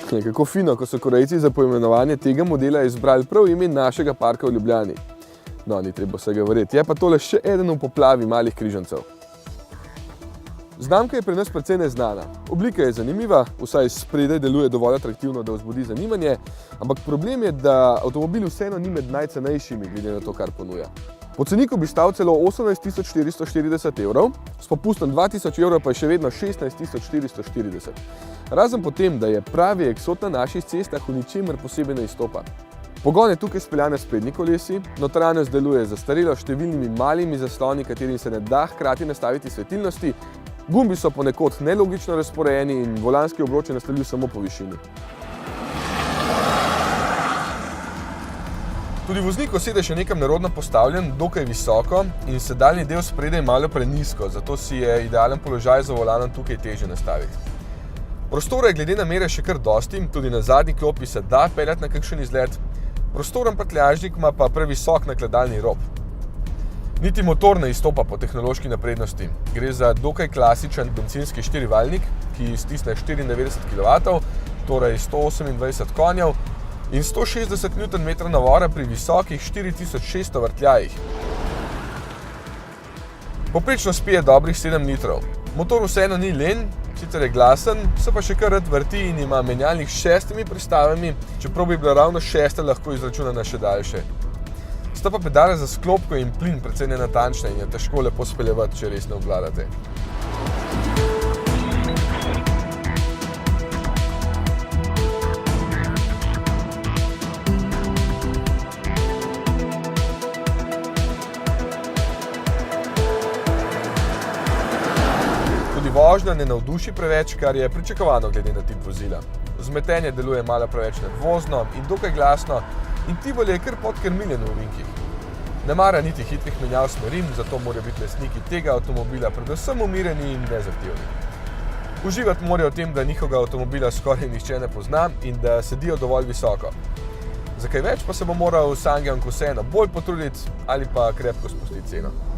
Kako fino, ko so Korejci za poimenovanje tega modela izbrali prav ime našega parka v Ljubljani. No, ni treba vsega verjeti, je pa tole še eden v poplavi malih križancev. Znamka je pri nas precej neznana. Oblika je zanimiva, vsaj spredaj deluje dovolj atraktivno, da vzbudi zanimanje, ampak problem je, da avtomobil vseeno ni med najcenejšimi, glede na to, kar ponuja. Po ceniku bi stal celo 18 440 evrov, s popustom 2000 evrov pa je še vedno 16 440. Razen potem, da je pravi eksot na naših cestah v ničemer posebej ne izstopa. Pogon je tukaj speljan na sprednji kolesi, notranjost deluje zastarelo s številnimi malimi zasloni, katerim se ne da hkrati nastaviti svetilnosti, gumbi so ponekod nelogično razporejeni in volanski obroč je nastavljiv samo po višini. Tudi voznikov sedež je nekam nerodno postavljen, dokaj visoko in sedaljni del spredaj malo prenizko, zato si je idealen položaj za volanom tukaj težje nastaviti. Prostora je glede na mere še kar dosti, tudi na zadnji klopi se da peljati na kakšen izlet. Prostoren prtljažnik ima pa previsok nakladalni rob. Niti motor ne izstopa po tehnološki naprednosti. Gre za dokaj klasičen bencinski štirivaljnik, ki stisne 94 kW, torej 128 konjev in 160 Nm navora pri visokih 4600 vrtljajih. Poprečno spije dobrih 7 litrov. Motor vseeno ni len, sicer je glasen, se pa še kar rad vrti in ima menjalnik s 6 prestavami, čeprav bi bila ravno 6 lahko izračunana še daljše. Sta pa pedale za sklopko in plin precej nenatančne in je težko lepo speljevati, če res ne obvladate. Vožnja ne navduši preveč, kar je pričakovano glede na tip vozila. Vzmetenje deluje malo preveč nervozno in dokaj glasno in Tivoli je kar podkrmiljen v ovinkih. Ne mara niti hitrih menjav smeri, zato morajo biti lastniki tega avtomobila predvsem umirjeni in nezahtevni. Uživati morajo v tem, da njihovega avtomobila skoraj nihče ne pozna in da sedijo dovolj visoko. Za kaj več pa se bo moral Sangjeong vseeno bolj potruditi ali pa krepko spustiti ceno.